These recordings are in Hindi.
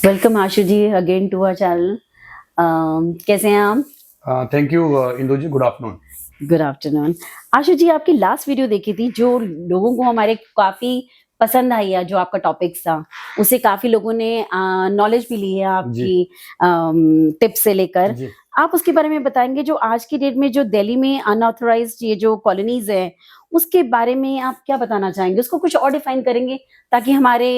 Welcome Ashu ji again to our channel. कैसे हैं आप? Thank you Indu ji, good afternoon. Good afternoon. Ashu ji, आपकी लास्ट वीडियो देखी थी जो लोगों को हमारे काफी पसंद आई है, जो आपका टॉपिक्स था उससे काफी लोगों ने नॉलेज भी ली है आपकी टिप्स से लेकर। जी आप उसके बारे में बताएंगे जो आज की डेट में जो दिल्ली में अनऑथराइज्ड ये जो कॉलोनीज है उसके बारे में आप क्या बताना चाहेंगे? उसको कुछ और डिफाइन करेंगे ताकि हमारे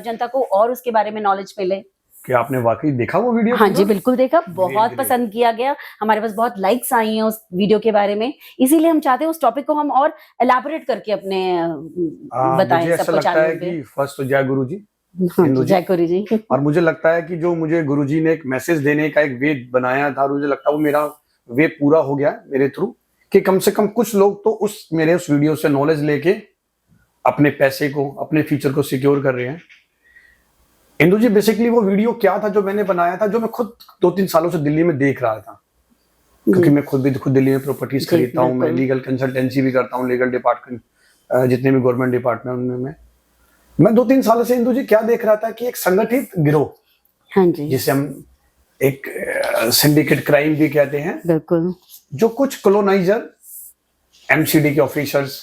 जनता को और उसके बारे में नॉलेज मिले। क्या आपने वाकई देखा वो वीडियो? हाँ जी, बिल्कुल देखा, बहुत ग्रेट। पसंद किया गया। हमारे पास बहुत लाइक्स आई हैं उस वीडियो के बारे में, इसीलिए हम चाहते हैं उस टॉपिक को हम और एलैबोरेट करके अपने बताएं मुझे ऐसा सबको लगता है चैनल पे। कि फर्स्ट तो जय गुरु जी, हाँ इंदु जी, जी। जय गुरु जी। और मुझे लगता है कि जो मुझे गुरु जी ने एक मैसेज देने का एक वे बनाया था, मुझे लगता है वो मेरा वे पूरा हो गया मेरे थ्रू, कि कम से कम कुछ लोग तो उस मेरे उस वीडियो से नॉलेज लेके अपने पैसे को, अपने फ्यूचर को सिक्योर कर रहे हैं। इंदु जी, बेसिकली वो वीडियो क्या था जो मैंने बनाया था, जो मैं खुद 2-3 सालों से दिल्ली में देख रहा था, क्योंकि मैं खुद दिल्ली में प्रॉपर्टीज जी, खरीदता हूँ, मैं बिल्कुल। लीगल कंसल्टेंसी भी करता हूँ, लीगल डिपार्टमेंट जितने भी गवर्नमेंट डिपार्टमेंट उनमें मैं 2-3 सालों से इंदु जी क्या देख रहा था कि एक संगठित गिरोह, हाँ जी, जिसे हम एक सिंडिकेट क्राइम भी कहते हैं, बिल्कुल। जो कुछ कॉलोनाइजर, एमसीडी के ऑफिसर्स,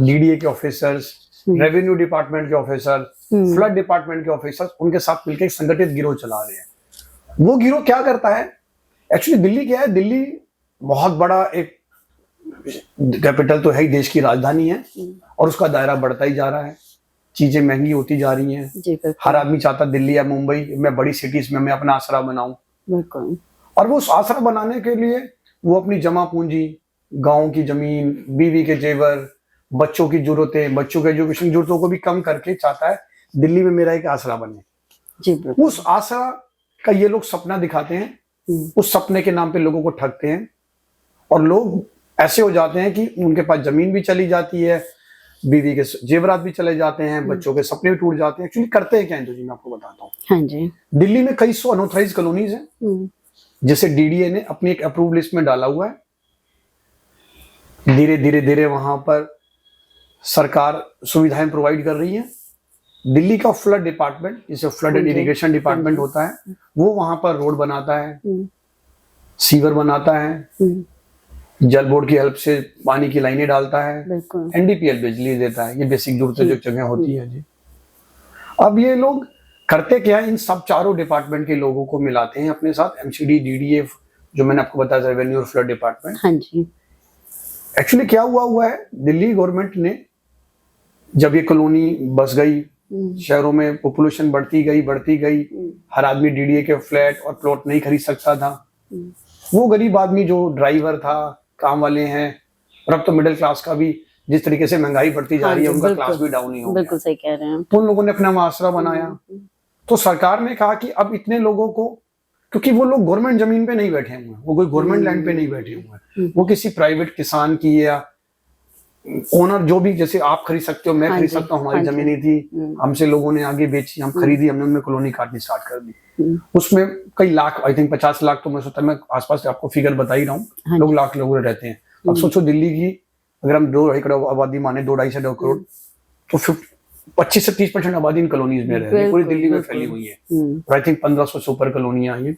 डीडीए के ऑफिसर्स, रेवेन्यू डिपार्टमेंट के ऑफिसर, फ्लड डिपार्टमेंट के ऑफिसर्स, उनके साथ मिलकर एक संगठित गिरोह चला रहे हैं। वो गिरोह क्या करता है? एक्चुअली दिल्ली क्या है, दिल्ली बहुत बड़ा एक कैपिटल तो है ही, देश की राजधानी है, और उसका दायरा बढ़ता ही जा रहा है, चीजें महंगी होती जा रही हैं। जी, बिल्कुल। हर आदमी चाहता दिल्ली या मुंबई में बड़ी सिटीज में मैं अपना आसरा बनाऊं, बिल्कुल। और वो उस आसरा बनाने के लिए वो अपनी जमा पूंजी, गांव की जमीन, बीवी के जेवर, बच्चों की जरूरतें, बच्चों के एजुकेशन जरूरतों को भी कम करके चाहता है दिल्ली में मेरा एक आसरा बने। जी, बिल्कुल। उस आसरा का ये लोग सपना दिखाते हैं, उस सपने के नाम पे लोगों को ठगते हैं, और लोग ऐसे हो जाते हैं कि उनके पास जमीन भी चली जाती है, बीवी के जेवरात भी चले जाते हैं, बच्चों के सपने भी टूट जाते हैं। एक्चुअली करते हैं क्या है, तो जी मैं आपको बताता हूँ। हाँ जी। दिल्ली में कई सौ अनऑथराइज्ड कॉलोनीज हैं, जिसे डीडीए ने अपनी एक अप्रूव लिस्ट में डाला हुआ है। धीरे धीरे धीरे वहां पर सरकार सुविधाएं प्रोवाइड कर रही है। दिल्ली का फ्लड डिपार्टमेंट, जिसे फ्लड एंड इरिगेशन डिपार्टमेंट होता है, वो वहां पर रोड बनाता है, सीवर बनाता है, जल बोर्ड की हेल्प से पानी की लाइनें डालता है, एनडीपीएल बिजली देता है। ये बेसिक जरूरतें जो जगह होती है जी। अब ये लोग करते क्या है, इन सब चारों डिपार्टमेंट के लोगों को मिलाते हैं अपने साथ, एमसीडी, डीडीए, जो मैंने आपको बताया रेवेन्यू और फ्लड डिपार्टमेंट। हाँ जी। एक्चुअली क्या हुआ है, दिल्ली गवर्नमेंट ने जब ये कॉलोनी बस गई, शहरों में पॉपुलेशन बढ़ती गई, हर आदमी डीडीए के फ्लैट और प्लॉट नहीं खरीद सकता था। वो गरीब आदमी जो ड्राइवर था, काम वाले हैं, और अब तो मिडिल क्लास का भी जिस तरीके से महंगाई बढ़ती जा रही है, उनका क्लास भी डाउन ही हो गया। बिल्कुल सही कह रहे हैं। तो उन लोगों ने अपना आसरा बनाया। तो सरकार ने कहा कि अब इतने लोगों को, क्योंकि वो लोग गवर्नमेंट जमीन पे नहीं बैठे हुए हैं, वो कोई गवर्नमेंट लैंड पे नहीं बैठे हुए हैं, वो किसी प्राइवेट किसान की या ओनर, जो भी, जैसे आप खरीद सकते हो, मैं खरीद सकता हूँ, हमारी जमीनें थी, हमसे लोगों ने आगे बेची, हम खरीदी, हमने उनमें कॉलोनी काटनी स्टार्ट कर दी। उसमें कई लाख, आई थिंक 50 लाख, तो मैं सोचता मैं आसपास आपको फिगर बता ही रहा हूँ, लोग लाख लोग रहते हैं। अब सोचो दिल्ली की अगर हम 2-2.5 करोड़ आबादी माने, 2-2.5 से 2 करोड़, तो 25 से 30% आबादी इन कॉलोनीज में रह रही है, पूरी दिल्ली में फैली हुई है, आई थिंक 1500 से ऊपर कॉलोनियां हैं।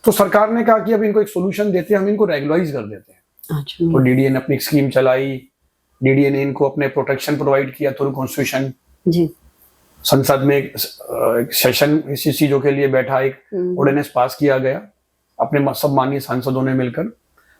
तो सरकार ने कहा कि अब इनको एक सोल्यूशन देते हैं, हम इनको रेगुलराइज कर देते हैं। तो डीडीए ने अपनी स्कीम चलाई, डीडीए ने इनको अपने प्रोटेक्शन प्रोवाइड किया थ्रू कॉन्स्टिट्यूशन जी। संसद में एक सेशन इसी चीजों के लिए बैठा, एक ऑर्डिनेंस पास किया गया अपने सब माननीय सांसदों ने मिलकर,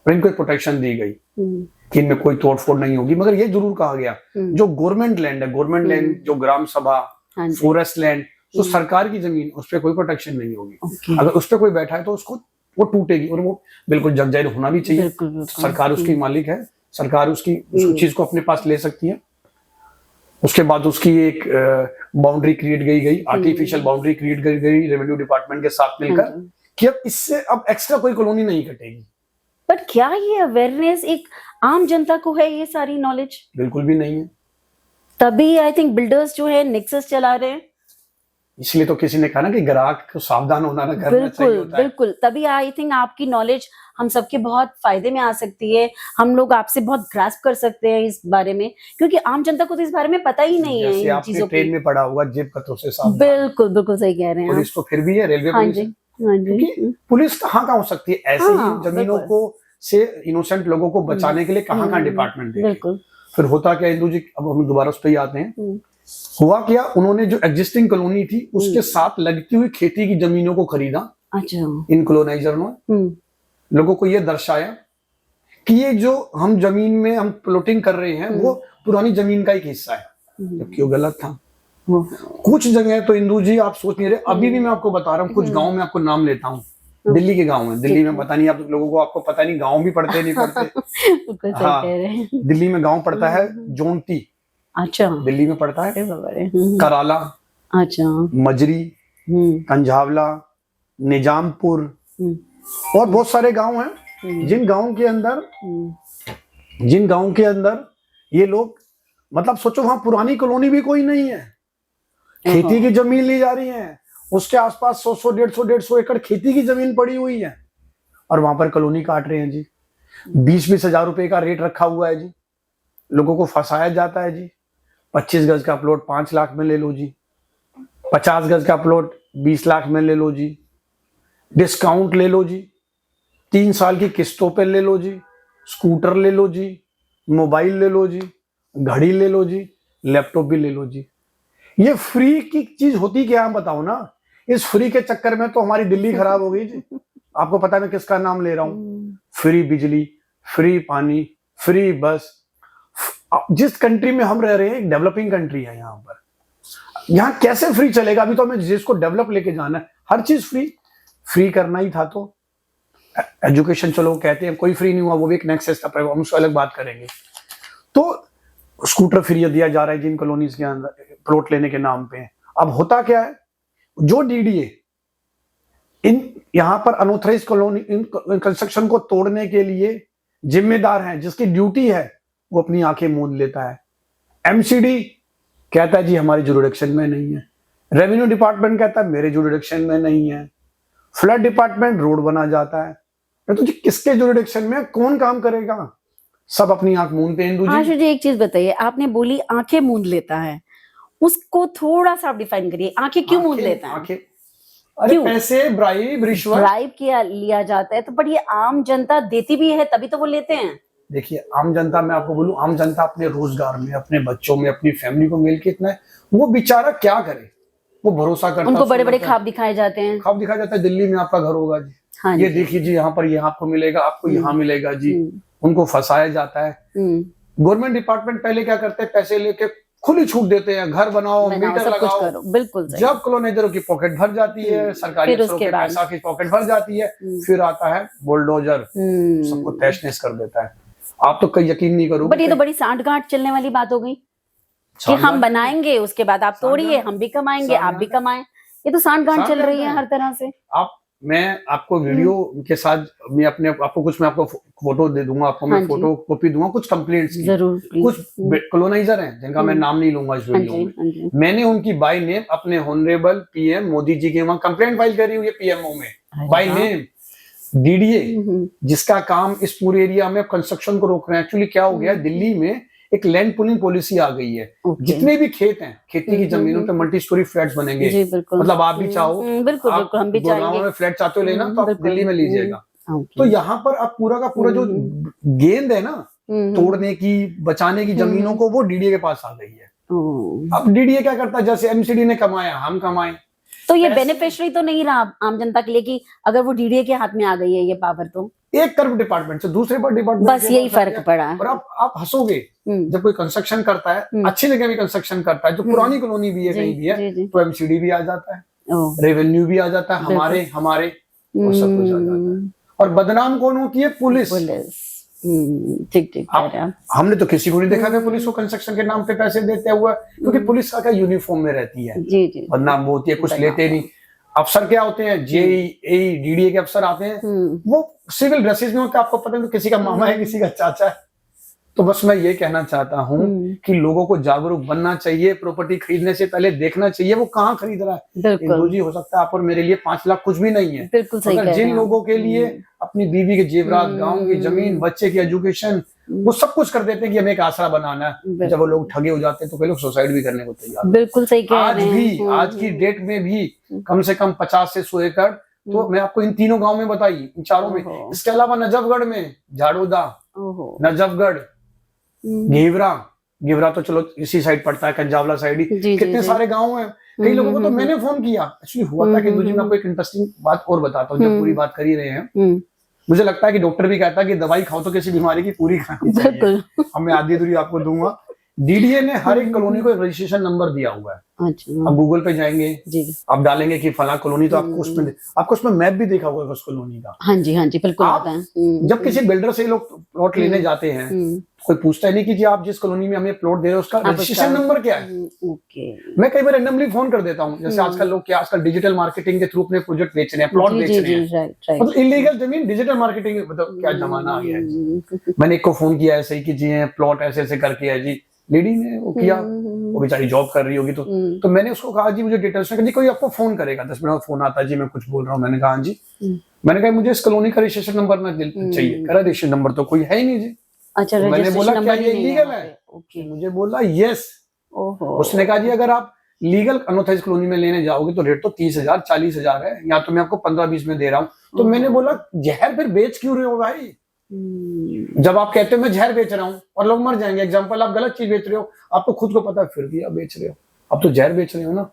और इनको एक प्रोटेक्शन दी गई कि इनमें कोई तोड़फोड़ नहीं होगी। मगर ये जरूर कहा गया, जो गवर्नमेंट लैंड है, गवर्नमेंट लैंड, जो ग्राम सभा, फॉरेस्ट लैंड, तो सरकार की जमीन, उस पर कोई प्रोटेक्शन नहीं होगी। अगर उस पर कोई बैठा है तो उसको वो टूटेगी, और वो बिल्कुल जगजाहिर होना भी चाहिए। सरकार उसकी मालिक है, सरकार उसकी चीज को अपने पास ले सकती है। उसके बाद उसकी एक बाउंड्री क्रिएट गई, आर्टिफिशियल बाउंड्री क्रिएट गई रेवेन्यू डिपार्टमेंट के साथ मिलकर, कि अब इससे अब एक्स्ट्रा कोई कॉलोनी नहीं कटेगी। बट क्या ये अवेयरनेस एक आम जनता को है, ये सारी नॉलेज? बिल्कुल भी नहीं है। तभी आई थिंक बिल्डर्स जो है नेक्सस चला रहे हैं। इसलिए तो किसी ने कहा ना कि ग्राहक को सावधान होना ना करना चाहिए बिल्कुल होता है। बिल्कुल, तभी आई थिंक आपकी नॉलेज हम सबके बहुत फायदे में आ सकती है, हम लोग आपसे बहुत ग्रास्प कर सकते हैं इस बारे में, क्योंकि आम जनता को तो इस बारे में पता ही नहीं है जैसे इन आपने चीजों ट्रेन की। में पढ़ा होगा जेब कतरों से सावधान। बिल्कुल बिल्कुल सही कह रहे हैं आप। पुलिस तो फिर भी है, रेलवे हाँ पुलिस जी, है। हाँ जी। क्योंकि पुलिस कहाँ हो सकती है ऐसे हाँ, ही जमीनों बिल्कुल। को से इनोसेंट लोगों को बचाने के लिए कहाँ डिपार्टमेंट देखे। बिल्कुल। फिर होता क्या इंदु जी, अब हम दोबारा उस पर ही आते हैं। हम्म, हुआ क्या, उन्होंने जो एग्जिस्टिंग कॉलोनी थी उसके साथ लगती हुई खेती की जमीनों को खरीदा। अच्छा। इन कॉलोनाइजर ने लोगों को यह दर्शाया कि ये जो हम जमीन में हम प्लॉटिंग कर रहे हैं वो पुरानी जमीन का एक हिस्सा है, जबकि वो गलत था। कुछ जगह तो इंदु जी आप सोच नहीं रहे, अभी भी मैं आपको बता रहा हूँ, कुछ गांव में आपको नाम लेता हूँ, दिल्ली के गांव है। दिल्ली में पता नहीं आप लोगों को, आपको पता नहीं गांव भी पढ़ते नहीं पढ़ते। हाँ, दिल्ली में गांव पड़ता है जोंटी। अच्छा, दिल्ली में पड़ता है कराला, अच्छा, मजरी, कंझावला, निजामपुर और बहुत सारे गांव हैं जिन गांव के अंदर ये लोग, मतलब सोचो वहां पुरानी कॉलोनी भी कोई नहीं है, खेती की जमीन ली जा रही है, उसके आसपास 100 150 एकड़ खेती की जमीन पड़ी हुई है और वहां पर कॉलोनी काट रहे हैं जी। 20 हजार रुपए का रेट रखा हुआ है जी, लोगों को फंसाया जाता है जी। 25 गज का प्लॉट 5 लाख में ले लो जी, 50 गज का प्लॉट 20 लाख में ले लो जी, डिस्काउंट ले लो जी, 3 साल की किस्तों पे ले लो जी, स्कूटर ले लो जी, मोबाइल ले लो जी, घड़ी ले लो जी, लैपटॉप भी ले लो जी। ये फ्री की चीज होती क्या, हम बताओ ना। इस फ्री के चक्कर में तो हमारी दिल्ली खराब हो गई जी। आपको पता है मैं किसका नाम ले रहा हूं? फ्री बिजली, फ्री पानी, फ्री बस। जिस कंट्री में हम रह रहे हैं एक डेवलपिंग कंट्री है, यहाँ पर यहाँ कैसे फ्री चलेगा? अभी तो हमें जिसको डेवलप लेके जाना है, हर चीज फ्री करना ही था। तो एजुकेशन चलो कहते हैं कोई फ्री नहीं हुआ, वो भी एक नेक्सस था, हम उसको अलग बात करेंगे। तो स्कूटर फ्री दिया जा रहा है जिन कॉलोनीज के अंदर प्लॉट लेने के नाम पे। अब होता क्या है, जो डीडीए इन यहां पर अनऑथराइज कॉलोनी कंस्ट्रक्शन को तोड़ने के लिए जिम्मेदार है, जिसकी ड्यूटी है, वो अपनी आंखें मूंद लेता है। एमसीडी कहता है जी हमारी जुरिडिक्शन में नहीं है, रेवेन्यू डिपार्टमेंट कहता है मेरे जुरिडिक्शन में नहीं है, फ्लड डिपार्टमेंट रोड बना जाता है। तो जी किसके जुरिडिक्शन में कौन काम करेगा? सब अपनी आंख मूंदते हैं। इंदु जी, आशु जी एक चीज बताइए, आपने बोली आंखें मूंद लेता है, उसको थोड़ा सा आप डिफाइन करिए, आंखें क्यों मूंद लेता है? आंखें, अरे पैसे, ब्राइब, रिश्वत, ब्राइब किया लिया जाता है, तो पर ये आम जनता देती भी है तभी तो वो लेते हैं। देखिए आम जनता, मैं आपको बोलूं, आम जनता अपने रोजगार में, अपने बच्चों में, अपनी फैमिली को मिल के इतना है, वो बेचारा क्या करे? वो भरोसा करता, उनको बड़े बड़े ख्वाब दिखाए जाते हैं। ख्वाब दिखाया जाता है, दिल्ली में आपका घर होगा जी, हाँ, ये देखिए जी यहाँ पर यहाँ आपको मिलेगा, आपको यहाँ मिलेगा जी। उनको फंसाया जाता है। गवर्नमेंट डिपार्टमेंट पहले क्या करते हैं, पैसे लेके खुली छूट देते हैं, घर बनाओ, मीटर लगाओ, बिल्कुल। जब कॉलोनाइजरों की पॉकेट भर जाती है, सरकारी अफसरों के पैसा की पॉकेट भर जाती है, फिर आता है बुलडोजर, सबको तहस नहस कर देता है। आप तो कहीं यकीन नहीं करोगे। बट ये तो बड़ी सांठ-गांठ चलने वाली बात हो गई कि हम बनाएंगे, उसके बाद आप तोड़िए, हम भी कमाएंगे, आप भी कमाएं। ये तो सांठ-गांठ चल रही है हर तरह से। मैं आपको वीडियो के साथ मैं अपने आपको कुछ, मैं आपको फोटो दे दूंगा, आपको मैं फोटो कॉपी दूंगा कुछ कंप्लेंट्स की। जरूर। कुछ कॉलोनाइजर हैं जिनका मैं नाम नहीं लूंगा इस वीडियो में। मैंने उनकी बाय नेम अपने ऑनरेबल पीएम मोदी जी के वहां कंप्लेंट फाइल करी हुई है, पीएमओ में बाय नेम। डीडीए जिसका काम इस पूरे एरिया में कंस्ट्रक्शन को रोक रहे हैं। एक्चुअली क्या हो गया, दिल्ली में एक लैंड पुलिंग पॉलिसी आ गई है। जितने भी खेत हैं, खेती की जमीनों पे मल्टी स्टोरी फ्लैट्स बनेंगे। मतलब आप भी चाहो, बिल्कुल हम भी चाहेंगे, में फ्लैट चाहते हो लेना, तो आप दिल्ली में लीजिएगा। तो यहाँ पर अब पूरा का पूरा जो गेंद है ना तोड़ने की, बचाने की जमीनों को, वो डीडीए के पास आ गई है। अब डीडीए क्या करता है, जैसे एमसीडी ने कमाया हम कमाएं। तो ये बेनिफिशियरी तो नहीं रहा आम जनता के लिए कि अगर वो डीडीए के हाथ में आ गई है ये पावर, तो एक तरफ डिपार्टमेंट से दूसरे पर डिपार्टमेंट, बस यही फर्क पड़ा है। और आप हंसोगे जब कोई कंस्ट्रक्शन करता है, अच्छी जगह भी कंस्ट्रक्शन करता है, जो पुरानी कॉलोनी भी है, कहीं भी है, तो एमसीडी भी आ जाता है, रेवेन्यू भी आ जाता है, हमारे और सब कुछ आ जाता है। और बदनाम कौन होती है? पुलिस। ठीक। हमने तो किसी को नहीं देखा था पुलिस को कंस्ट्रक्शन के नाम पे पैसे देते हुए, क्योंकि पुलिस का क्या यूनिफॉर्म में रहती है, बदनाम वो होती है, कुछ लेते नहीं। अफसर क्या होते हैं, जेई डीडीए के अफसर आते हैं, वो सिविल ड्रेसेस में होते हैं, आपको पता है, तो किसी का मामा है, किसी का चाचा है, तो बस मैं ये कहना चाहता हूँ कि लोगों को जागरूक बनना चाहिए, प्रॉपर्टी खरीदने से पहले देखना चाहिए वो कहाँ खरीद रहा है। बिल्कुल जी, हो सकता है आप और मेरे लिए 5 लाख कुछ भी नहीं है, बिल्कुल सही मगर कह रहे जिन हैं लोगों के लिए अपनी बीवी के जेवरात, गांव की जमीन, बच्चे की एजुकेशन, वो सब कुछ कर देते हैं कि हमें एक आसरा बनाना है। जब वो लोग ठगे हो जाते हैं तो कई लोग सुसाइड भी करने को तैयार। बिल्कुल सही कह आज रहे भी, हैं। आज की डेट में भी कम से कम 50 से 100 एकड़ तो मैं आपको इन तीनों गांव में बताई, इन चारों में। इसके अलावा नजफगढ़ में, झाड़ोदा, नजफगढ़, घेवरा तो चलो इसी साइड पड़ता है, कंजावला साइड ही, कितने सारे गांव हैं। कई लोगों को तो मैंने फोन किया। एक्चुअली हुआ था कि जी मैं आपको एक इंटरेस्टिंग बात और बताता हूँ, जब पूरी बात कर ही रहे हैं। मुझे लगता है कि डॉक्टर भी कहता है कि दवाई खाओ तो किसी बीमारी की पूरी खानी चाहिए। अब मैं आधी अधूरी आपको दूंगा। डीडीए ने हर एक कॉलोनी को एक रजिस्ट्रेशन नंबर दिया हुआ है। अच्छा। आप गूगल पे जाएंगे जी, आप डालेंगे कि फला कॉलोनी, तो आपको उसमें मैप भी देखा होगा उस कॉलोनी का। हाँ जी, हाँ जी, बिल्कुल। आप जब किसी बिल्डर से लोग प्लॉट लेने जाते हैं, कोई पूछता ही नहीं कि जी आप जिस कॉलोनी में हमें प्लॉट दे रहे हो उसका रजिस्ट्रेशन नंबर क्या है। मैं कई बार रैंडमली फोन कर देता हूँ, जैसे आजकल लोग क्या, आजकल डिजिटल मार्केटिंग के थ्रू अपने प्रोजेक्ट बेच रहे हैं, प्लॉट बेच रहे हैं, मतलब इलीगल जमीन डिजिटल मार्केटिंग, मतलब क्या जमाना आ गया है। मैंने एक को फोन किया ऐसे ही कि जी प्लॉट ऐसे ऐसे करके है जी, लेडी ने वो किया, वो बेचारी जॉब कर रही होगी, तो मैंने उसको कहा जी मुझे डिटेल्स में, जी कोई आपको फोन करेगा, 10 मिनट में फोन आता है जी मैं कुछ बोल रहा हूँ। मैंने कहा जी, मैंने कहा मुझे इस कॉलोनी का रजिस्ट्रेशन नंबर ना चाहिए। कह रहा रजिस्ट्रेशन नंबर तो कोई है ही नहीं जी। अच्छा, तो मैंने बोला क्या ये इलीगल है? मुझे बोला यस। उसने कहा जी अगर आप लीगल अनऑथराइज्ड कॉलोनी में लेने जाओगे तो रेट तो 30,000 40,000 है, या तो मैं आपको 15-20 में दे रहा हूँ। तो मैंने बोला जहर फिर बेच क्यों रहे हो भाई? जब आप कहते हो मैं जहर बेच रहा हूँ और लोग मर जाएंगे, एग्जाम्पल आप गलत चीज बेच रहे हो, आपको खुद को पता है, फिर भी आप बेच रहे हो, आप तो जहर बेच रहे हो ना।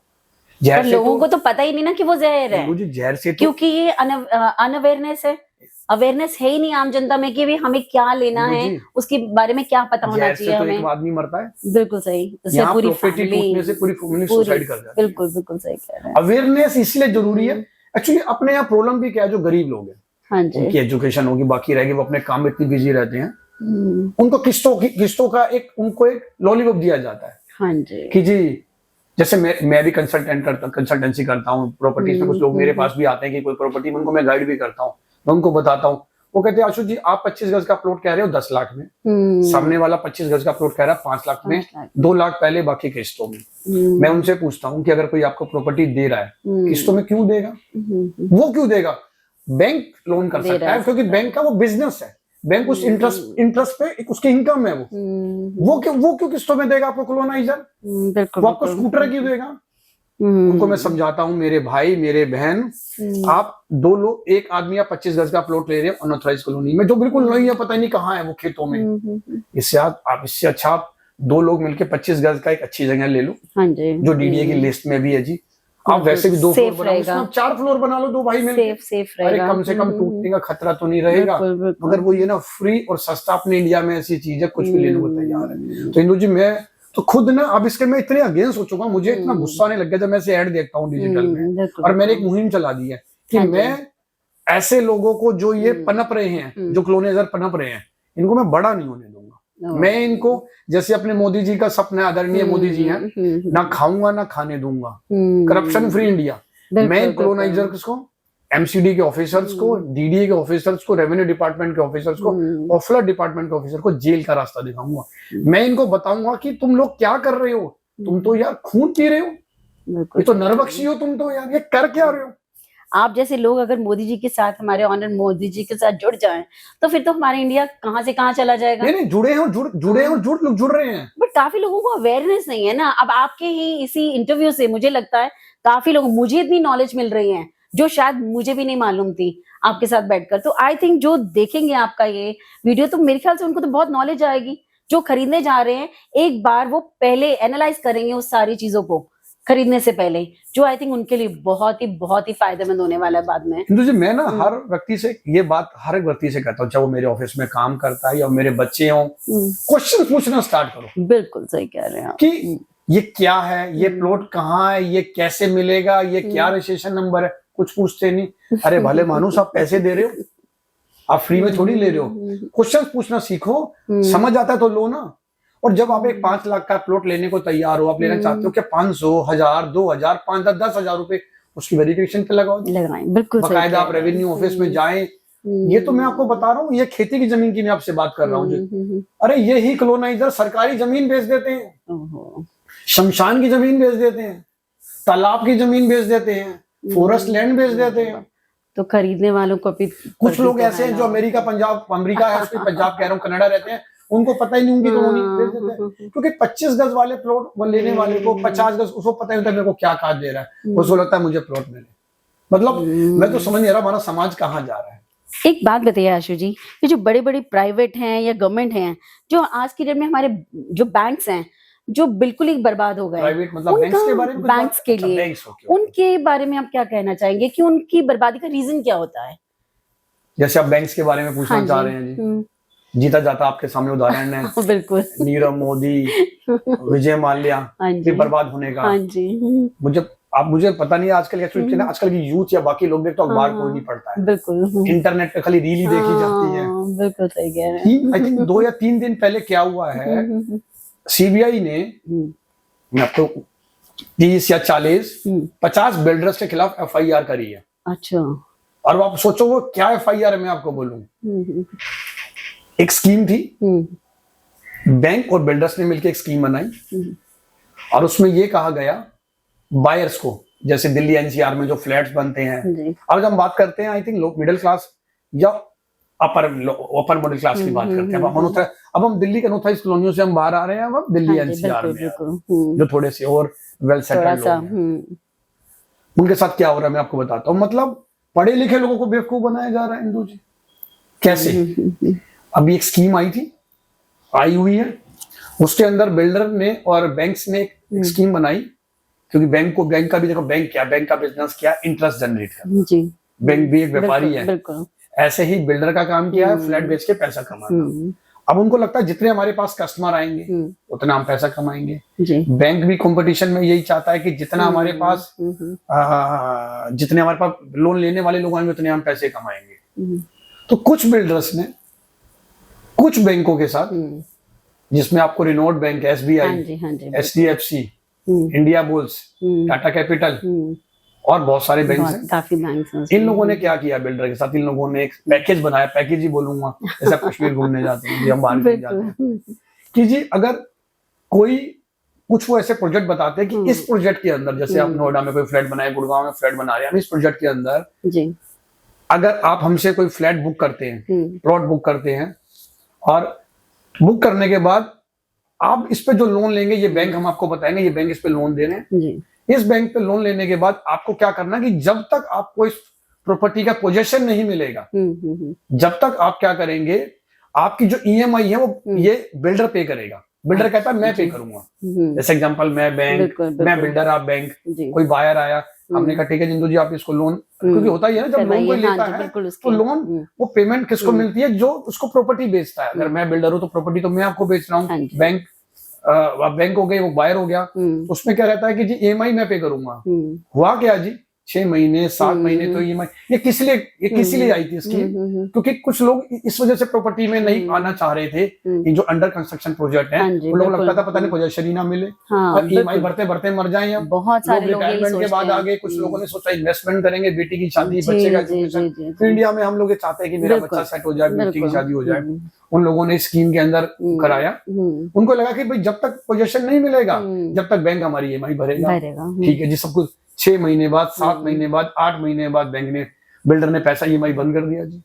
जहर लोगों को तो पता ही नहीं ना कि वो जहर है, जहर से क्योंकि ये अनअवेयरनेस है, अवेयरनेस है ही नहीं आम जनता में कि हमें क्या लेना है, उसके बारे में क्या पता होना चाहिए हमें। एक आदमी मरता है, बिल्कुल सही, उससे पूरी फैमिली सुसाइड कर जाती है। बिल्कुल बिल्कुल सही कह रहे हैं। अवेयरनेस इसलिए जरूरी है। एक्चुअली अपने यहाँ प्रॉब्लम भी क्या है, जो गरीब लोग हैं, हाँ जी, उनकी एजुकेशन होगी, बाकी रहेगी, वो अपने काम में इतनी बिजी रहते हैं, उनको किस्तों का उनको एक लॉलीपॉप दिया जाता है। हाँ जी, कि जी जैसे मैं भी कंसल्टेंसी करता हूँ प्रॉपर्टीज में, कुछ लोग मेरे पास भी आते हैं कि कोई प्रॉपर्टी में, उनको मैं गाइड भी करता हूँ, मैं उनको बताता हूँ। वो कहते हैं आशु जी आप 25 गज का प्लॉट कह रहे हो 10 लाख में, सामने वाला 25 गज का प्लॉट कह रहा है 5 लाख में, 2 लाख पहले बाकी किस्तों में। मैं उनसे पूछता हूँ कि अगर कोई आपको प्रॉपर्टी दे रहा है, किस्तों में क्यों देगा? वो क्यों देगा? बैंक लोन कर सकता है, क्योंकि बैंक का वो बिजनेस है, बैंक उस इंटरेस्ट पे उसकी इनकम है, वो क्यों किस्तों में देगा आपको कॉलोनाइजर? वो आपको स्कूटर क्यों देगा? उनको मैं समझाता हूँ, मेरे भाई मेरे बहन, आप 2 लोग, एक आदमी आप 25 गज का प्लॉट ले रहे हो अनऑथराइज्ड कॉलोनी में, जो बिल्कुल नहीं है, पता नहीं कहाँ है वो खेतों में। इससे अच्छा आप 2 लोग मिलके 25 गज का एक अच्छी जगह ले लो, जो डीडीए की लिस्ट में भी है जी। आप वैसे भी 2 फ्लोर बनाओ, उसमें आप 4 फ्लोर बना लो, 2 भाई मिलके, सेफ अरे कम से कम टूटने का खतरा तो नहीं रहेगा। मगर वो ये ना फ्री और सस्ता, अपने इंडिया में ऐसी चीज है, कुछ भी लेने को तैयार है। तो इंदु जी मैं तो खुद ना अब इसके मैं इतने अगेंस्ट हो चुका हूँ, मुझे इतना गुस्सा आने लग गया जब मैं ऐसे ऐड देखता हूँ डिजिटल में, और मैंने एक मुहिम चला दी है कि मैं ऐसे लोगों को जो ये पनप रहे हैं, जो कॉलोनाइजर पनप रहे हैं, इनको मैं बड़ा नहीं होने दूंगा। मैं इनको, जैसे अपने मोदी जी का सपना, आदरणीय मोदी जी हैं, ना खाऊंगा ना खाने दूंगा, करप्शन फ्री इंडिया। मैं इन कॉलोनाइजर्स को, एमसीडी के ऑफिसर्स को, डीडीए के ऑफिसर्स को, रेवेन्यू डिपार्टमेंट के ऑफिसर्स को, ऑफलर डिपार्टमेंट के ऑफिसर को जेल का रास्ता दिखाऊंगा। मैं इनको बताऊंगा कि तुम लोग क्या कर रहे हो, तुम तो यार खून पी रहे हो, ये तो नरबक्षी हो तुम तो यार, ये कर क्या रहे हो? आप जैसे लोग अगर मोदी जी के साथ, हमारे ऑनर मोदी जी के साथ जुड़ जाएं, तो फिर तो हमारा इंडिया कहाँ से कहाँ चला जाएगा। नहीं जुड़े हैं, लोग जुड़ रहे हैं, बट काफी लोगों को अवेयरनेस नहीं है ना। अब आपके ही इसी इंटरव्यू से मुझे लगता है काफी लोग, मुझे इतनी नॉलेज मिल रही है जो शायद मुझे भी नहीं मालूम थी आपके साथ बैठकर। तो आई थिंक जो देखेंगे आपका ये वीडियो, तो मेरे ख्याल से उनको तो बहुत नॉलेज आएगी। जो खरीदने जा रहे हैं, एक बार वो पहले एनालाइज करेंगे उस सारी चीजों को खरीदने से पहले, जो आई थिंक उनके लिए बहुत ही फायदेमंद होने वाला है बाद में। इंदु जी मैं ना हर व्यक्ति से ये बात, हर एक व्यक्ति से कहता हूँ, चाहे वो मेरे ऑफिस में काम करता है या मेरे बच्चे हों, क्वेश्चन पूछना स्टार्ट करो। बिल्कुल सही कह रहे हैं कि ये क्या है, ये प्लॉट कहाँ है, ये कैसे मिलेगा, ये क्या रजिस्ट्रेशन नंबर है, कुछ पूछते नहीं। अरे भले मानुस आप पैसे दे रहे हो, आप फ्री में थोड़ी ले रहे हो। क्वेश्चन पूछना सीखो, समझ आता है तो लो ना। और जब आप एक 5 लाख का प्लॉट लेने को तैयार हो, आप लेना चाहते हो क्या, 500, 1000, 2000, 5000, 10,000 रुपए उसकी वेरिफिकेशन पे लगाएं। बिल्कुल बाकायदा आप रेवेन्यू ऑफिस में जाएं, ये तो मैं आपको बता रहा हूँ, ये खेती की जमीन की मैं आपसे बात कर रहा हूँ जी। अरे ये ही कॉलोनाइजर सरकारी जमीन बेच देते हैं, शमशान की जमीन बेच देते हैं, तालाब की जमीन बेच देते हैं, फॉरेस्ट लैंड बेच देते हैं। तो खरीदने वालों को भी कुछ लोग ऐसे हैं जो अमेरिका है, उसमें पंजाब कह रहा हूँ, कनाडा रहते हैं, उनको पता ही नहीं, उनकी कॉलोनी बेच देते हैं। क्योंकि 25 गज वाले प्लॉट वो लेने वाले को 50 गज, उसको पता ही होता है मेरे को क्या खाद दे रहा है, उसको लगता है मुझे प्लॉट मिले। मतलब मैं तो समझ नहीं आ रहा हमारा समाज कहाँ जा रहा है। एक बात बताइए आशु जी, ये जो बड़े बड़े प्राइवेट हैं या गवर्नमेंट हैं, जो आज की डेट में हमारे जो बैंक्स हैं जो बिल्कुल ही बर्बाद हो गए, प्राइवेट मतलब बैंक्स के बारे में, बैंक्स के लिए उनके बारे में आप क्या कहना चाहेंगे कि उनकी बर्बादी का रीजन क्या होता है? जैसे आप बैंक्स के बारे में पूछना चाह रहे हैं जी, जीता जाता आपके सामने उदाहरण है बिल्कुल नीरव मोदी, विजय माल्या के बर्बाद होने का। मुझे पता नहीं आजकल एक्चुअली आजकल की यूथ या बाकी लोग देख तो अखबार कोई नहीं पढ़ता है, बिल्कुल इंटरनेट पे खाली रील ही देखी जाती है। बिल्कुल सही कह रहे हैं। आई थिंक 2 या 3 दिन पहले क्या हुआ है, सीबीआई ने मैं आपको 30 या 50 बिल्डर्स के खिलाफ एफआईआर करी है। अच्छा। और आप सोचो वो क्या एफआईआर है, मैं आपको बोलूं। एक स्कीम थी, बैंक और बिल्डर्स ने मिलकर एक स्कीम बनाई और उसमें ये कहा गया बायर्स को, जैसे दिल्ली एनसीआर में जो फ्लैट्स बनते हैं, अब हम बात करते हैं आई थिंक लोग मिडिल क्लास या अपर मिडिल क्लास की बात करते हैं। अब हम दिल्ली के अनऑथराइज कॉलोनियों से हम बाहर आ रहे हैं, अब दिल्ली एनसीआर में जो थोड़े से और वेल सेटल्ड लोग हैं। उनके साथ क्या हो रहा है मैं आपको बताता हूँ। मतलब पढ़े लिखे लोगों को बेवकूफ बनाया जा रहा है इंदू जी। कैसे? अभी एक स्कीम आई हुई है, उसके अंदर बिल्डर ने और बैंक्स ने एक स्कीम बनाई, क्योंकि बैंक का भी देखो, बैंक का बिजनेस क्या, इंटरेस्ट जनरेट करना जी। बैंक भी एक व्यापारी है, ऐसे ही बिल्डर का काम किया है फ्लैट बेच के पैसा कमाना। अब उनको लगता है जितने हमारे पास कस्टमर आएंगे उतना हम पैसा कमाएंगे। बैंक भी कंपटीशन में यही चाहता है कि जितने हमारे पास लोन लेने वाले लोग आएंगे उतने हम पैसे कमाएंगे। तो कुछ बिल्डर्स ने कुछ बैंकों के साथ, जिसमें आपको रिनोट bank, SBI, HDFC, India bulls, Tata capital और बहुत सारे बैंक हैं, काफी बैंक हैं। इन लोगों ने क्या किया बिल्डर के साथ, इन लोगों ने एक पैकेज बनाया, पैकेज ही बोलूंगा, जैसे कश्मीर घूमने जाते हैं, हम बाहर नहीं जाते हैं, कि जी अगर कोई कुछ वो ऐसे प्रोजेक्ट बताते हैं कि इस प्रोजेक्ट के अंदर, जैसे आप नोएडा में कोई फ्लैट बनाए, गुड़गांव में फ्लैट बना रहे हैं, हम इस प्रोजेक्ट के अंदर अगर आप हमसे कोई फ्लैट बुक करते हैं, प्लॉट बुक करते हैं, और बुक करने के बाद आप इस पे जो लोन लेंगे, ये बैंक हम आपको बताएंगे, ये बैंक इस पे लोन दे रहे हैं। इस बैंक पे लोन लेने के बाद आपको क्या करना है कि जब तक आपको इस प्रॉपर्टी का पोजेशन नहीं मिलेगा, जब तक आप क्या करेंगे, आपकी जो ईएमआई है वो ये बिल्डर पे करेगा। बिल्डर कहता है मैं पे करूंगा। जैसे एग्जांपल, मैं बैंक, मैं बिल्डर, आप बैंक, कोई बायर आया, हमने कहा ठीक है जिंदू जी आप इसको लोन, क्योंकि होता ही है ना जब लोन कोई लेता है तो लोन वो पेमेंट किसको मिलती है, जो उसको प्रॉपर्टी बेचता है। अगर मैं बिल्डर हूँ तो प्रॉपर्टी तो मैं आपको बेच रहा हूँ, बैंक हो गई, वो बायर हो गया, उसमें क्या रहता है कि जी ईएमआई मैं पे करूंगा। हुआ क्या जी, 6 महीने 7 महीने तो ईएमआई, ये किस लिए आई थी स्कीम, क्योंकि कुछ लोग इस वजह से प्रॉपर्टी में नहीं आना चाह रहे थे। ये जो अंडर कंस्ट्रक्शन प्रोजेक्ट है, वो लोग लगता था पता नहीं पोजेशन ही ना मिले और ईएमआई भरते भरते मर जाए। बहुत सारे लोग रिटायरमेंट के बाद आगे कुछ लोगों ने सोचा इन्वेस्टमेंट करेंगे, बेटी की शादी, बच्चे का एजुकेशन। तो इंडिया में हम लोग चाहते हैं कि मेरा बच्चा सेट हो जाए, बेटी की शादी हो जाए। उन लोगों ने स्कीम के अंदर कराया, उनको लगा कि भाई जब तक पोजेशन नहीं मिलेगा जब तक बैंक हमारी ईएमआई भरेगा। ठीक है जी, सब कुछ 6 महीने बाद, 7 महीने बाद, 8 महीने बाद बैंक ने, बिल्डर ने पैसा ईएमआई बंद कर दिया जी।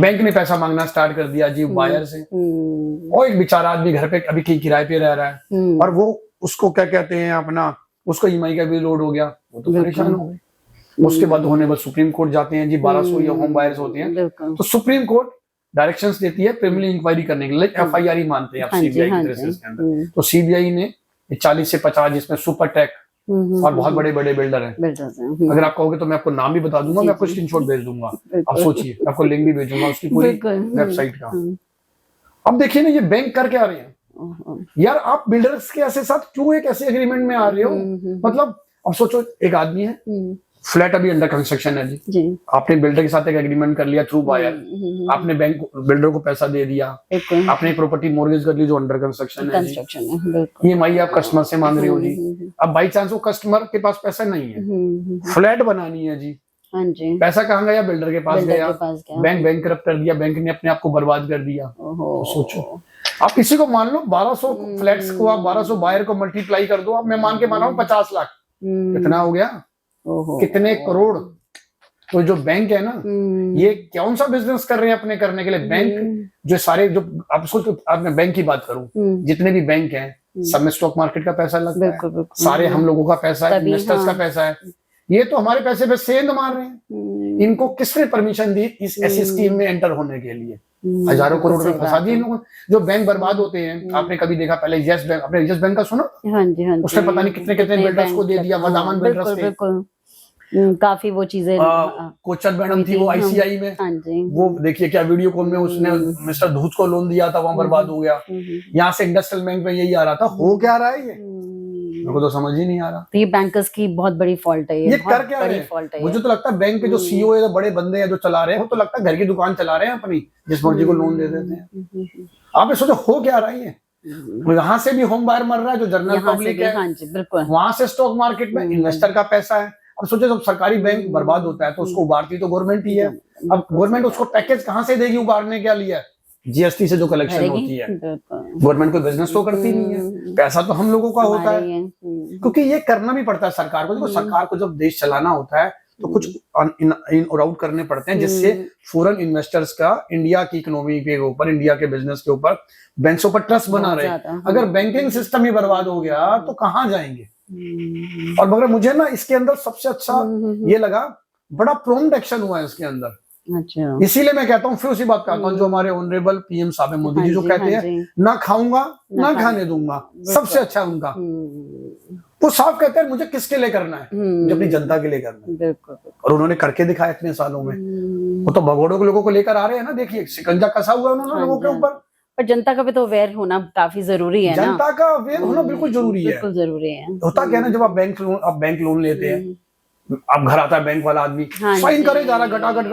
बैंक ने पैसा मांगना स्टार्ट कर दिया जी बायर से। और एक बेचारा आदमी घर पे अभी किराए पे रह रहा है और वो उसको क्या कहते हैं अपना, उसको ईएमआई का भी लोड हो गया, वो तो परेशान हो गए। उसके बाद होने बाद सुप्रीम कोर्ट जाते हैं जी, 1200 या होम बायर्स होते हैं, तो सुप्रीम कोर्ट डायरेक्शंस देती है प्रिलिमिनरी इंक्वायरी करने के लिए, एफआईआर ही मानते हैं आप सीबीआई के केसेस के अंदर। तो सीबीआई ने 40 से 50 जिसमें सुपरटेक और बहुत बड़े बड़े बिल्डर हैं, अगर आप कहोगे तो मैं आपको नाम भी बता दूंगा, मैं आपको स्क्रीनशॉट भेज दूंगा, आप सोचिए, आपको लिंक भी भेजूंगा उसकी पूरी वेबसाइट का। अब देखिए ना ये बैंक कर क्या रहे हैं यार, आप बिल्डर्स के ऐसे साथ क्यों एक ऐसे एग्रीमेंट में आ रहे हो। मतलब अब सोचो, एक आदमी है, फ्लैट अभी अंडर कंस्ट्रक्शन है जी, आपने बिल्डर के साथ एक एग्रीमेंट कर लिया थ्रू बायर, आपने बैंक बिल्डर को पैसा दे दिया, आपने प्रॉपर्टी मॉर्गेज कर ली जो अंडर कंस्ट्रक्शन है, ईएमआई आप कस्टमर से मांग रहे हो जी। अब बाई चांस वो कस्टमर के पास पैसा नहीं है, फ्लैट बनानी है जी, हाँ जी, पैसा कहाँ गया? बिल्डर के पास बिल्डर गया, के पास गया। बैंक बैंकरप्ट कर दिया, बैंक ने अपने आप को बर्बाद कर दिया। ओहो, तो सोचो, आप किसी को मान लो 1200 फ्लैट्स को, आप 1200 बायर को मल्टीप्लाई कर दो, अब मैं मान के मान रहा हूँ 50 लाख, कितना हो गया? ओहो, कितने करोड़? तो जो बैंक है ना, ये कौन सा बिजनेस कर रहे हैं अपने करने के लिए? बैंक जो सारे, जो आप सोचो, आप मैं बैंक की बात करूं, जितने भी बैंक हैं सब में स्टॉक मार्केट का पैसा लगता है, सारे हम लोगों का पैसा है, इन्वेस्टर्स का पैसा है, ये तो हमारे पैसे पे सेंध मार रहे हैं। इनको किसने परमिशन दी इस ऐसी स्कीम में एंटर होने के लिए? हजारों करोड़ रुपए फंसा दिए इन लोगों ने। जो बैंक बर्बाद होते हैं, आपने कभी देखा पहले यस बैंक, आपने यस बैंक का सुना? हाँ जी, हाँ जी, उसने पता नहीं कितने कितने बिल्डर्स को दे दिया, वदामन बिल्डर्स थे, बिल्कुल, काफी वो चीजें। कोचर मैडम थी वो आईसीआई में, हाँ जी, वो देखिए क्या वीडियो कॉल में उसने मिस्टर धूत को लोन दिया था, वहां बर्बाद हो गया। यहाँ से इंडस्ट्रियल बैंक में यही आ रहा था, हो क्या रहा है ये? मेरे को तो समझ ही नहीं आ रहा। तो ये बैंकर्स की बहुत बड़ी फॉल्ट है, ये कर क्या रहे हैं? मुझे तो लगता है बैंक के जो सीईओ है, बड़े बंदे हैं जो चला रहे हैं, वो तो लगता है घर की दुकान चला रहे हैं अपनी, जिस मर्जी को लोन दे देते हैं। आप ये सोचो हो क्या रहा है ये? यहाँ से भी होम बायर मर रहा है जो जनरल पब्लिक है, हाँ जी, बिल्कुल, वहां से स्टॉक मार्केट में इन्वेस्टर का पैसा है। अब सोचे जब सरकारी बैंक बर्बाद होता है तो उसको उबारती तो गवर्नमेंट ही है। अब गवर्नमेंट उसको पैकेज कहाँ से देगी उबारने के लिए? जीएसटी से जो कलेक्शन होती है। गवर्नमेंट कोई बिजनेस तो करती नहीं है, पैसा तो हम लोगों का होता है, क्योंकि ये करना भी पड़ता है सरकार को। देखो सरकार को जब देश चलाना होता है तो कुछ इन और आउट करने पड़ते हैं, जिससे फॉरेन इन्वेस्टर्स का इंडिया की इकोनॉमी के ऊपर, इंडिया के बिजनेस के ऊपर, बैंकों पर ट्रस्ट बना रहे। अगर बैंकिंग सिस्टम ही बर्बाद हो गया तो कहाँ जाएंगे? और मगर मुझे ना इसके अंदर सबसे अच्छा ये लगा, बड़ा प्रॉम्प्ट एक्शन हुआ है इसके अंदर। अच्छा, इसीलिए मैं कहता हूँ, फिर उसी बात कहता हूँ जो हमारे ऑनरेबल पीएम साहब मोदी जी जो कहते हैं, ना खाऊंगा ना खाने दूंगा, सबसे अच्छा उनका। वो साफ कहते हैं मुझे किसके लिए करना है, मुझे अपनी जनता के लिए करना है, और उन्होंने करके दिखाया इतने सालों में। वो तो भगोड़ों के लोगों को लेकर आ रहे हैं ना, देखिए शिकंजा कसा हुआ उन्होंने लोगों के ऊपर। पर जनता का भी तो अवेयर होना काफी जरूरी है ना। जनता का अवेयर होना बिल्कुल जरूरी है, बिल्कुल जरूरी है। होता क्या है ना, जब आप बैंक लोन लेते हैं, अब घर आता है बैंक वाला आदमी, साइन करे जा रहा गटागट,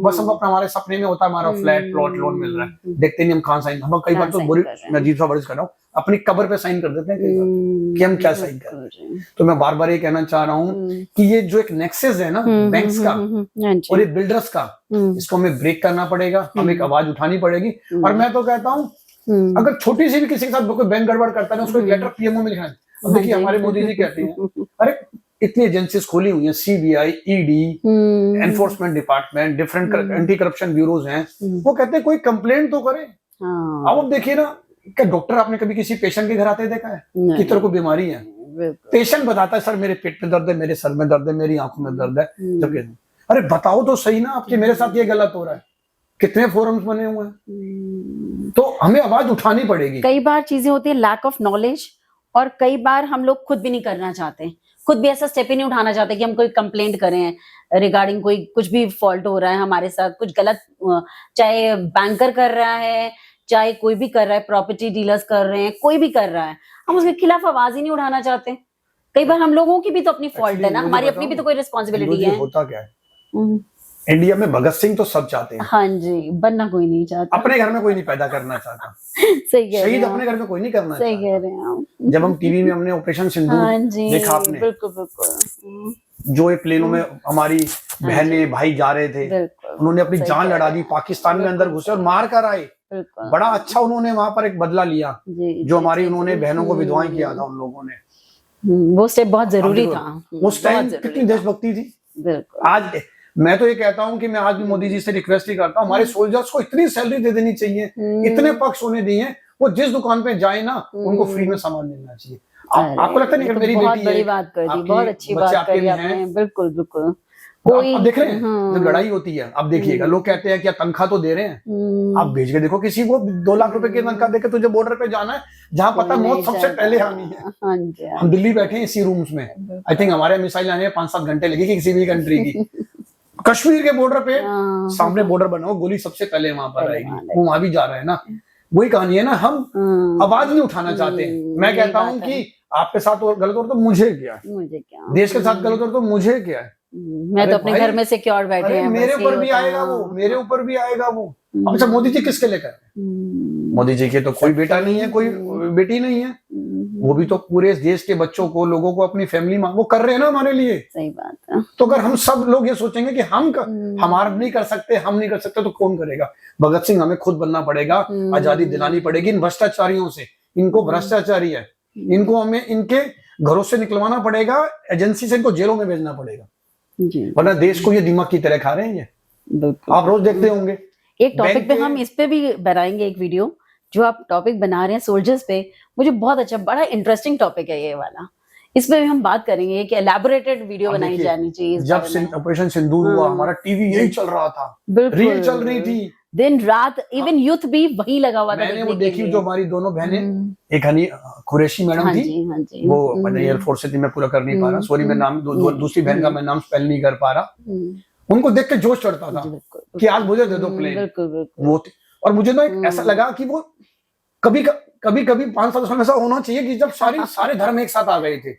बस हम अपना, हमारे सपने में होता है हमारा फ्लैट प्लॉट लोन मिल रहा है, देखते नहीं हम कहाँ साइन। हम कई बार तो मैं अजीब सा वर्ड कर रहा हूँ, अपनी कब्र पे साइन कर देते हैं कई बार कि हम क्या साइन कर रहे हैं। तो मैं बार बार ये कहना चाह रहा हूँ कि ये जो एक नेक्सस है ना बैंक्स का और ये बिल्डर्स का, इसको हमें ब्रेक करना पड़ेगा, हमें एक आवाज उठानी पड़ेगी। और मैं तो कहता हूँ अगर छोटी सी भी किसी के साथ कोई बैंक गड़बड़ करता है, उसको एक लेटर पीएमओ में लिखना है। अब देखिए हमारे मोदी जी कहते हैं, अरे इतनी एजेंसीज खोली हुई हैं, CBI, ED, enforcement department, different anti corruption bureaus हैं, वो कहते हैं कोई कंप्लेंट तो करे। अब देखिए ना, क्या डॉक्टर आपने कभी किसी पेशेंट के घर आते देखा है कि तेरे को बीमारी है? पेशेंट बताता है सर मेरे पेट में दर्द है, मेरे सर में दर्द है, मेरी आंखों में दर्द है। जब अरे बताओ तो सही ना, आपके मेरे साथ ये गलत हो रहा है। कितने फोरम्स बने हुए हैं, तो हमें आवाज उठानी पड़ेगी। कई बार चीजें होती है लैक ऑफ नॉलेज, और कई बार हम लोग खुद भी नहीं करना चाहते, खुद भी ऐसा स्टेप ही नहीं उठाना चाहते कि हम कोई कंप्लेंट करें रिगार्डिंग कोई कुछ भी फॉल्ट हो रहा है हमारे साथ, कुछ गलत, चाहे बैंकर कर रहा है, चाहे कोई भी कर रहा है, प्रॉपर्टी डीलर्स कर रहे हैं, कोई भी कर रहा है, हम उसके खिलाफ आवाज ही नहीं उठाना चाहते। कई बार हम लोगों की भी तो अपनी फॉल्ट है ना, हमारी अपनी भी तो कोई रिस्पॉन्सिबिलिटी है। होता क्या है, इंडिया में भगत सिंह तो सब चाहते हैं, हाँ जी, बनना कोई नहीं चाहता, अपने घर में कोई नहीं पैदा करना चाहता। सही कह रहे हैं, शहीद अपने घर में कोई नहीं करना सही कह रहे हैं। जब हम टीवी में हमने ऑपरेशन सिंदूर देखा, आपने बिल्कुल बिल्कुल, जो ये प्लेनों में हमारी बहने भाई जा रहे थे, उन्होंने अपनी जान लड़ा दी, पाकिस्तान में अंदर घुसे और मार कर आए। बड़ा अच्छा उन्होंने वहां पर एक बदला लिया, जो हमारी उन्होंने बहनों को विधवाएं किया था उन लोगों ने। वो स्टेप बहुत जरूरी था, उस टाइम कितनी देशभक्ति थी। आज मैं तो ये कहता हूँ कि मैं आज भी मोदी जी से रिक्वेस्ट ही करता हूँ, हमारे सोल्जर्स को इतनी सैलरी दे देनी चाहिए, इतने पक्ष होने दिए, वो जिस दुकान पे जाए ना उनको फ्री में सामान मिलना चाहिए। आपको लगता नहीं कि मेरी बहुत बेटी बड़ी बात कर दी, बहुत अच्छी बात करी आपने, बिल्कुल बिल्कुल। कोई आप देख रहे हैं जब लड़ाई होती है, अब देखिएगा लोग कहते हैं क्या तनख्वाह तो दे रहे हैं, आप भेज के देखो किसी को 2 लाख रुपए की तनख्वाह देके तुझे बॉर्डर पे जाना है जहां पता मौत सबसे पहले आनी है। हम दिल्ली बैठे हैं इसी रूम्स में, आई थिंक हमारे मिसाइल आने में 5-7 घंटे लगेगी किसी भी कंट्री की। कश्मीर के बॉर्डर पे सामने बॉर्डर बना हो, गोली सबसे पहले वहां पर आएगी, वो वहां भी जा रहा है ना। वही कहानी है ना, हम आवाज नहीं उठाना चाहते। मैं कहता हूँ कि आपके साथ गलत हो तो मुझे क्या है, देश के साथ गलत हो तो मुझे क्या है, मैं तो अपने घर में सिक्योर बैठे हैं, मेरे ऊपर भी आएगा वो, मेरे ऊपर भी आएगा वो। अच्छा मोदी जी किसके लिए कर रहे हैं? मोदी जी के तो कोई बेटा नहीं है, कोई बेटी नहीं है, वो भी तो पूरे देश के बच्चों को, लोगों को, अपनी फैमिली में वो कर रहे हैं ना हमारे लिए। सही बात है। तो अगर हम सब लोग ये सोचेंगे कि हमारा नहीं कर सकते, हम नहीं कर सकते, तो कौन करेगा? भगत सिंह हमें खुद बनना पड़ेगा, आजादी दिलानी पड़ेगी इन भ्रष्टाचारियों से। इनको भ्रष्टाचारी है, इनको हमें इनके घरों से निकलवाना पड़ेगा, एजेंसी से इनको जेलों में भेजना पड़ेगा, वरना देश को ये दिमाग की तरह खा रहे हैं ये। आप रोज देखते होंगे। एक टॉपिक पे हम इस पे भी बनाएंगे एक वीडियो, जो आप टॉपिक बना रहे हैं सोल्जर्स पे, मुझे बहुत अच्छा, बड़ा इंटरेस्टिंग टॉपिक है ये वाला। इस पे भी हम बात करेंगे कि एलैबोरेटेड वीडियो बनाई जानी चाहिए। जब ऑपरेशन सिंदूर हुआ, हमारा टीवी यही चल रहा था, रील चल रही थी दिन रात, इवन यूथ भी वही लगा हुआ था। मैंने वो देखी जो हमारी दोनों बहनें, एक हनी कुरैशी मैडम थी, वो एयरफोर्स से थी, मैं पूरा कर नहीं पा रहा, सॉरी मैं नाम, दूसरी बहन का मैं नाम स्पेल नहीं कर पा रहा। उनको देख के जोश चढ़ता था कि आज मुझे दे दो प्लेन वो। और मुझे ना ऐसा लगा कि वो कभी 5 साल में ऐसा होना चाहिए कि जब सारे धर्म एक साथ आ गए थे,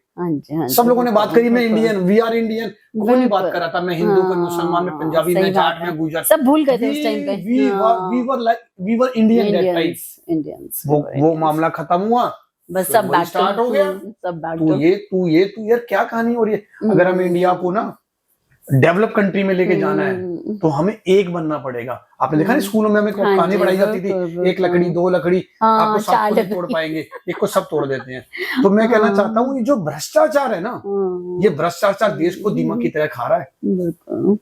सब लोगों ने बात करी, मैं इंडियन, वी आर इंडियन, कोई नहीं बात कर रहा था, मैं हिंदू, कोई मुसलमान, मैं पंजाबी, मैं जाट, मैं गुजर, सब भूल गए थे उस टाइम पे। We were Indian that time. वो मामला खत्म हुआ, बस सब बैक स्टार्ट हो गया। तू ये यार क्या कहानी हो रही है? अगर हम इंडिया को ना डेवलप कंट्री में लेके जाना है तो हमें एक बनना पड़ेगा। आपने देखा ना स्कूलों में हमें कहानी पढ़ाई जाती थी, एक लकड़ी, 2 लकड़ी, आपको सब को तोड़ पाएंगे, एक को सब तोड़ देते हैं। तो मैं कहना चाहता हूँ, ये जो भ्रष्टाचार है ना, ये भ्रष्टाचार देश को दिमाग की तरह खा रहा है,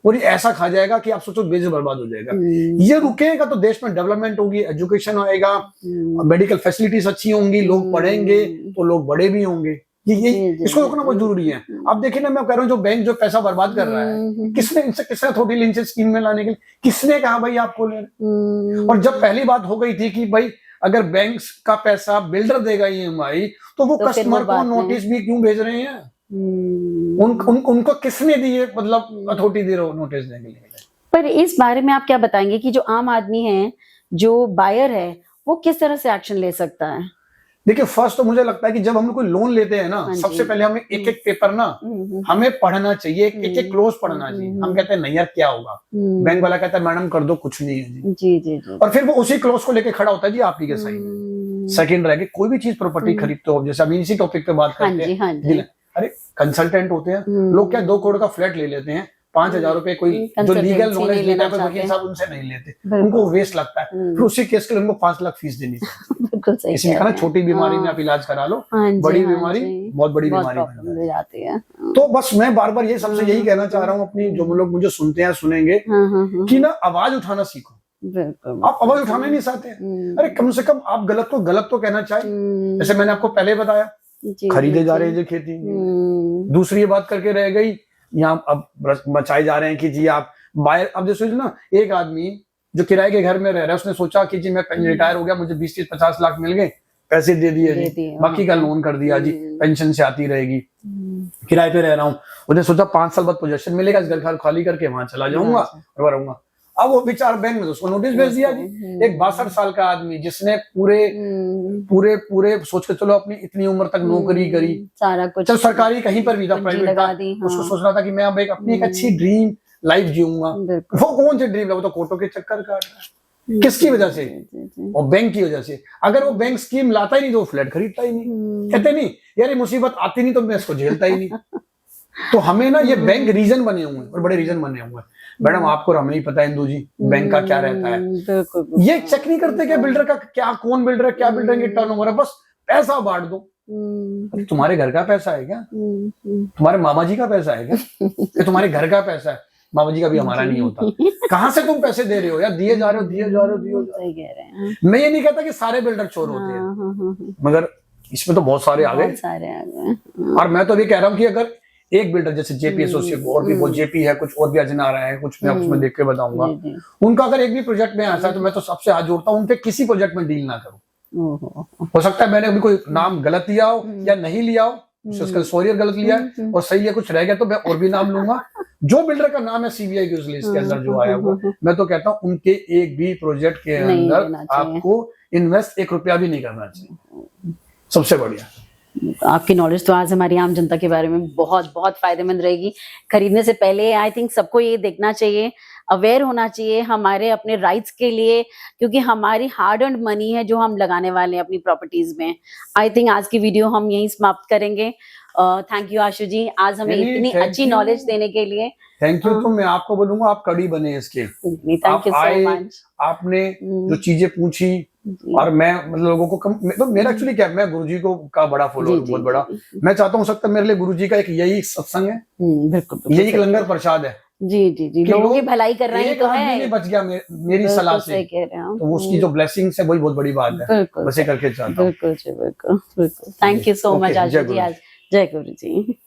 और ये ऐसा खा जाएगा कि आप सोचो देश बर्बाद हो जाएगा। ये रुकेगा तो देश में डेवलपमेंट होगी, एजुकेशन आएगा, मेडिकल फैसिलिटीज अच्छी होंगी, लोग पढ़ेंगे तो लोग बड़े भी होंगे। ये इसको रोकना बहुत जरूरी है। अब देखिए ना, मैं कह रहा हूँ जो बैंक जो पैसा बर्बाद कर रहा है, किसने थोड़ी लिंच स्कीम में लाने के लिए किसने कहा भाई आपको लेना? और जब पहली बात हो गई थी कि भाई अगर बैंक का पैसा बिल्डर देगा EMI, तो वो कस्टमर को नोटिस भी क्यों भेज रहे हैं? उनको किसने दिए, मतलब अथॉरिटी दे रहे नोटिस देने के लिए? पर इस बारे में आप क्या बताएंगे कि जो आम आदमी है, जो बायर है, वो किस तरह से एक्शन ले सकता है? देखिए, फर्स्ट तो मुझे लगता है कि जब हम कोई लोन लेते हैं ना, सबसे पहले हमें एक पेपर ना हमें पढ़ना चाहिए, एक क्लोज पढ़ना चाहिए। हम कहते हैं नहीं यार क्या होगा, बैंक वाला कहता है मैडम कर दो, कुछ नहीं है जी। और फिर वो उसी क्लोज को लेके खड़ा होता है जी आपकी क्या सही। सेकंड रह गए, कोई भी चीज प्रॉपर्टी खरीदते हो, जैसे अभी इसी टॉपिक पे बात करते हैं, अरे कंसल्टेंट होते हैं लोग, क्या 2 करोड़ का फ्लैट ले लेते हैं, 5,000 रुपए कोई जो लीगल नॉलेज लेता है, वकील साहब उनसे नहीं लेते, उनको वेस्ट लगता है, फिर उसी केस के लिए उनको 5 लाख फीस देनी चाहिए। इसमें कहा ना, छोटी बीमारी में आप इलाज करा लो, बड़ी बीमारी बहुत बड़ी बीमारी बन जाती है। तो बस मैं बार बार ये सबसे यही कहना चाह रहा हूँ, अपनी जो लोग मुझे सुनते हैं सुनेंगे, कि ना आवाज उठाना सीखो। आप आवाज उठाने नहीं चाहते, अरे कम से कम आप गलत तो कहना चाहिए। जैसे मैंने आपको पहले बताया, खरीदे जा रहे हैं खेती। दूसरी ये बात करके रह गई, यहाँ अब मचाए जा रहे हैं कि जी आप बायर, अब जैसे ना एक आदमी जो किराए के घर में रह रहा है, उसने सोचा कि जी मैं रिटायर हो गया, मुझे 20-30-50 लाख मिल गए, पैसे दे दिए जी, बाकी का लोन कर दिया जी, पेंशन से आती रहेगी, किराए पे रह रहा हूँ। उसने सोचा 5 साल बाद पोजेशन मिलेगा, इस घर खाली करके वहां चला जाऊंगा और रहूंगा। अब वो बेचारा बैंक में उसको नोटिस भेज दिया जी। एक 62 साल का आदमी जिसने पूरे सोच के चलो अपनी इतनी उम्र तक नौकरी करी, सारा कुछ, चल सरकारी कहीं पर भी था, प्राइवेट था, उसको सोच रहा था कि मैं अब अपनी एक अच्छी ड्रीम लाइफ जीऊंगा। वो कौन सी ड्रीम है? वो तो कोर्टों के चक्कर काट रहा है। किसकी वजह से? और बैंक की वजह से। अगर वो बैंक स्कीम लाता ही नहीं तो वो फ्लैट खरीदता ही नहीं। कहते नहीं यार ये मुसीबत आती नहीं तो मैं इसको झेलता ही नहीं। तो हमें ना ये बैंक रीजन बने हुए हैं, और बड़े रीजन बने हुए हैं। मैडम आपको हमें ही पता है इंदू जी, बैंक का क्या रहता है, ये चेक नहीं करते क्या बिल्डर का क्या, कौन बिल्डर है, क्या बिल्डर की टर्नओवर है, बस पैसा बांट दो। तुम्हारे घर का पैसा है क्या? तुम्हारे मामा जी का पैसा है क्या? ये तुम्हारे घर का पैसा है, मामा जी का भी हमारा नहीं होता। कहाँ से तुम पैसे दे रहे हो यार? दिए जा रहे हो। मैं ये नहीं कहता कि सारे बिल्डर चोर होते हैं, मगर इसमें तो बहुत सारे आ गए। और मैं तो ये कह रहा हूँ कि अगर एक बिल्डर जैसे जेपी एसोसिएट, और भी वो जेपी है, कुछ और भी अजना रहा है, कुछ मैं उसमें देख के बताऊंगा, उनका अगर एक भी प्रोजेक्ट में आता है तो मैं तो सबसे हाथ जोड़ता हूँ, उनके किसी प्रोजेक्ट में डील ना करूँ। हो सकता है मैंने अभी कोई नाम गलत लिया हो या नहीं लिया हो, उसका सोरियर गलत लिया है और सही है कुछ रह गया तो मैं और भी नाम लूंगा। जो बिल्डर का नाम है सीबीआई की उस लिस्ट के अंदर जो आया हुआ, मैं तो कहता हूँ उनके एक भी प्रोजेक्ट के अंदर आपको इन्वेस्ट 1 रुपया भी नहीं करना चाहिए। सबसे बढ़िया आपकी नॉलेज तो आज हमारी आम जनता के बारे में बहुत बहुत फायदेमंद रहेगी। खरीदने से पहले आई थिंक सबको ये देखना चाहिए, अवेयर होना चाहिए हमारे अपने राइट्स के लिए, क्योंकि हमारी हार्ड अर्न्ड मनी है जो हम लगाने वाले हैं अपनी प्रॉपर्टीज में। आई थिंक आज की वीडियो हम यहीं समाप्त करेंगे। थैंक यू आशु जी, आज हमें इतनी अच्छी नॉलेज देने के लिए। Thank you. तो मैं आपको बोलूंगा आप कड़ी बने इसके। Thank you so much. आपने जो चीजें पूछी और मैं मतलब लोगों को तो मेरा एक्चुअली क्या, मैं गुरुजी को का बड़ा फॉलोअर, बहुत बड़ा। मैं चाहता हूँ सकता मेरे लिए गुरुजी का एक यही सत्संग है, बिल्कुल यही एक लंगर प्रसाद है। जी जी जी, लोगों की भलाई कर रहे हैं तो है। नहीं बच गया मेरी सलाह से, तो उसकी जो ब्लेसिंग्स है वही बहुत बड़ी बात है। बस ये करके चाहता हूँ। बिल्कुल जी, बिल्कुल बिल्कुल। थैंक यू सो मच आशु जी। आज जय गुरु जी।